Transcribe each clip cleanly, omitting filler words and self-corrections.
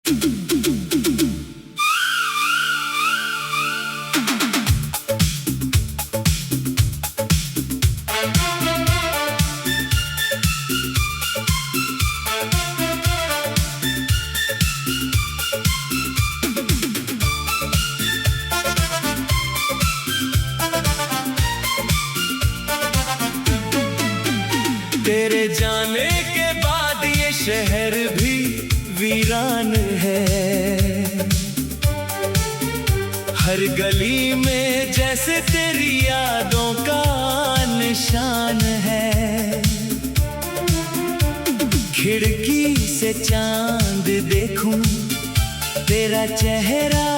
तेरे जाने के बाद ये शहर भी वीरान है। हर गली में जैसे तेरी यादों का निशान है। खिड़की से चांद देखूं तेरा चेहरा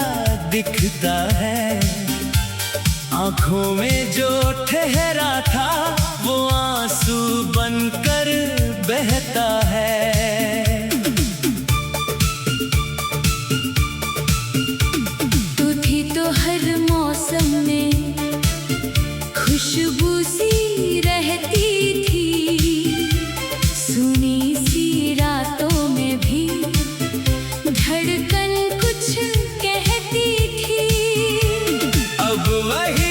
दिखता है। आंखों में जो ठहरा था वो आंसू बनकर बहता है। तू थी तो हर मौसम में खुशबू सी रहती थी। सुनी सी रातों में भी धड़कन कुछ कहती थी। अब वही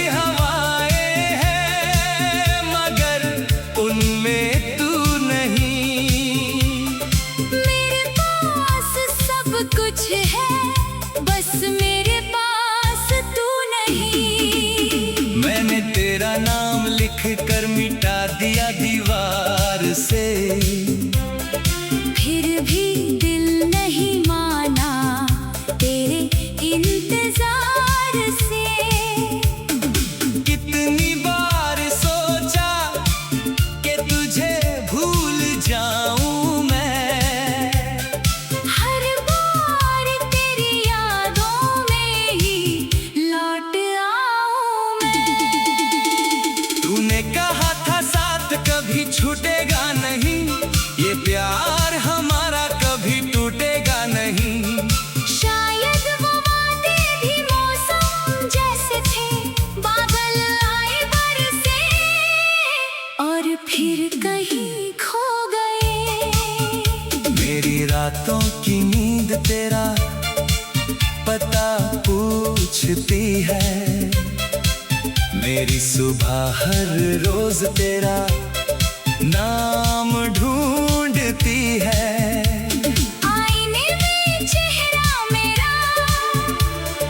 कुछ है बस मेरे पास तू नहीं। मैंने तेरा नाम लिख कर मिटा दिया दीवार से। फिर भी दिल नहीं माना तेरे इंतजार से। कितनी बार सोचा कि तुझे भूल जाऊं कहा था साथ कभी छूटेगा नहीं। ये प्यार हमारा कभी टूटेगा नहीं। शायद वो वादे भी मौसम जैसे थे। बादल आए बरसे और फिर कहीं खो गए। मेरी रातों की नींद तेरा पता पूछती है। मेरी सुबह हर रोज तेरा नाम ढूंढती है। आईने में चेहरा मेरा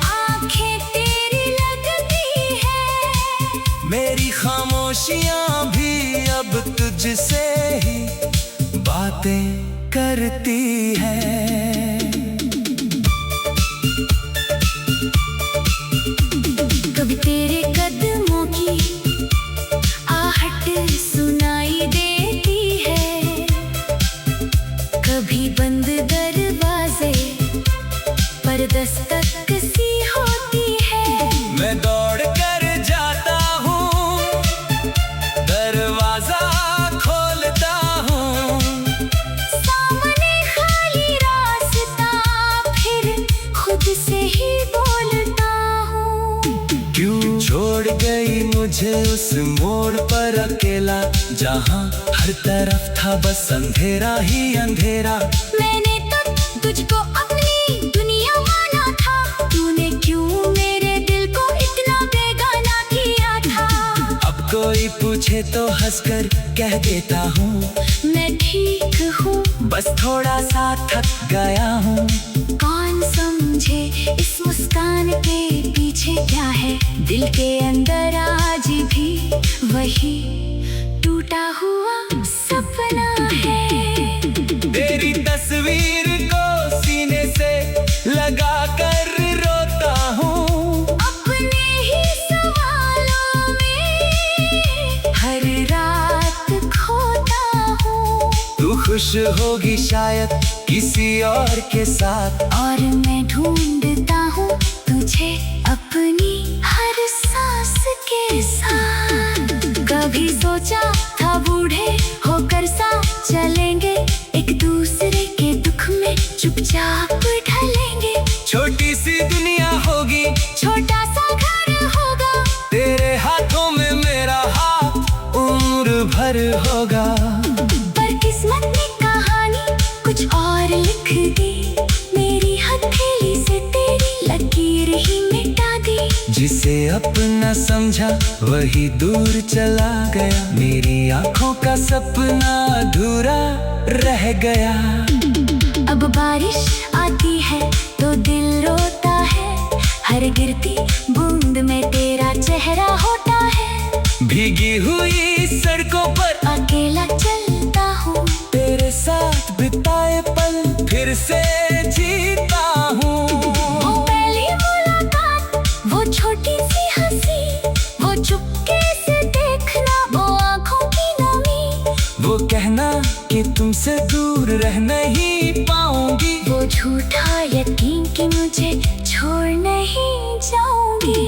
आंखें तेरी लगती है। मेरी खामोशियां भी अब तुझसे ही बातें करती है। कभी तेरे कदमों की आहट सुनाई देती है। कभी बंद दरवाजे पर दस्तक सी होती है। मैं दौड़ कर जाता हूँ दरवाजा खोलता हूँ। सामने खाली रास्ता फिर खुद से ही बोलता हूँ। क्यों छोड़ गई मुझे उस मोड़ पर अकेला, जहाँ हर तरफ था बस अंधेरा ही अंधेरा। मैंने तो तुझको अपनी दुनिया माना था। तूने क्यों मेरे दिल को इतना बेगाना किया था। अब कोई पूछे तो हंसकर कह देता हूँ मैं ठीक हूँ, बस थोड़ा सा थक गया हूँ। कौन समझे इस मुस्कान के पीछे क्या है। दिल के अंदर आज भी वही टूटा हुआ सपना है। तेरी तस्वीर को सीने से लगा कर रोता हूँ। अपने ही सवालों में हर रात खोता हूँ। तू खुश होगी शायद किसी और के साथ, और मैं ढूंढता हूँ तुझे अपनी हर सांस के साथ। कभी सोचा था बूढ़े होकर साथ चलेंगे, एक दूसरे के दुख में चुपचाप ढलेंगे। छोटी सी दुनिया होगी, छोटा सा घर होगा, तेरे हाथों में मेरा हाथ उम्र भर होगा। पर किस्मत ने कहानी कुछ और लिख दी। मेरी जिसे अपना समझा वही दूर चला गया। मेरी आंखों का सपना अधूरा रह गया। अब बारिश आती है तो दिल रोता है, हर गिरती बूंद में तेरा चेहरा होता है। भीगी हुई सड़कों पर अकेला चलता हूँ, तेरे साथ बिताए पल फिर से जीता हूँ। वो पहली मुलाकात, वो छोटी सी हंसी, वो चुपके से देखना, वो आंखों की नमी, वो कहना कि तुमसे दूर रह नहीं पाऊंगी, वो झूठा यकीन कि मुझे छोड़ नहीं जाऊंगी।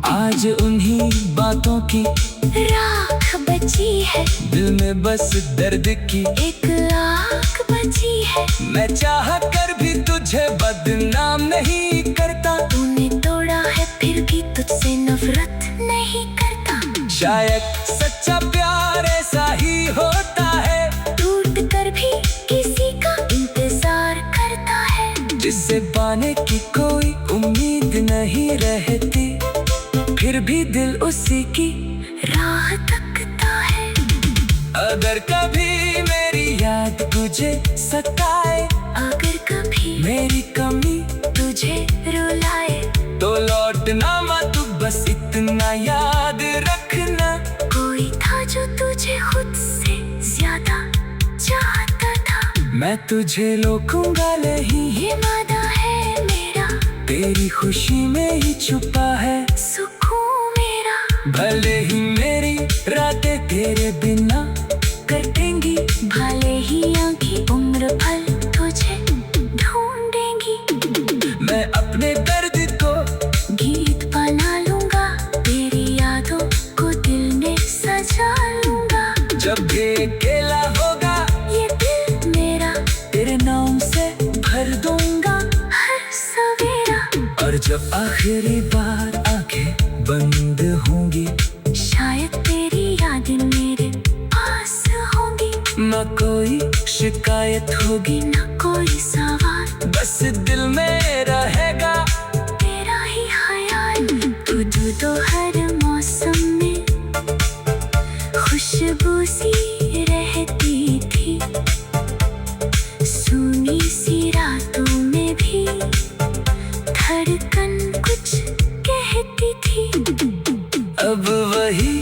आज उन्हीं बातों की राख बची है, दिल में बस दर्द की एक आग बची है। मैं चाह कर भी तुझे बदनाम नहीं करता, तूने तोड़ा है फिर भी तुझसे नफरत नहीं करता। शायद सच्चा प्यार ऐसा ही होता है, टूट कर भी किसी का इंतजार करता है, जिससे पाने की कोई उम्मीद नहीं रहती, फिर भी दिल उसी की राह तकता है। अगर कभी मेरी याद तुझे सताए, अगर कभी मेरी कमी तुझे रुलाए, तो लौटना मत, बस इतना याद रखना। कोई था जो तुझे खुद से ज्यादा चाहता था। मैं तुझे रोकूंगा नहीं, ये वादा है मेरा, तेरी खुशी में ही छुपा है सुकून मेरा। भले ही मेरी रातें तेरे बिना कटेंगी, भले ही आंखें उम्र भर तुझे ढूंढेंगी, मैं अपने दर्द को गीत बना लूंगा, तेरी यादों को दिल में सजा लूंगा। जब भी अकेला होगा ये दिल मेरा तेरे नाम से भर दूंगा हर सवेरा। और जब आखिरी बार आंखें बंद होंगी, शायद तेरी यादें मेरे पास होंगी, न कोई शिकायत होगी, न कोई सवाल, बस दिल में रहेगा तेरा ही ख्याल। तू तो हर मौसम में खुशबू सी रहती थी, सुनी सी रातों में भी धड़कन कुछ कहती थी। अब वही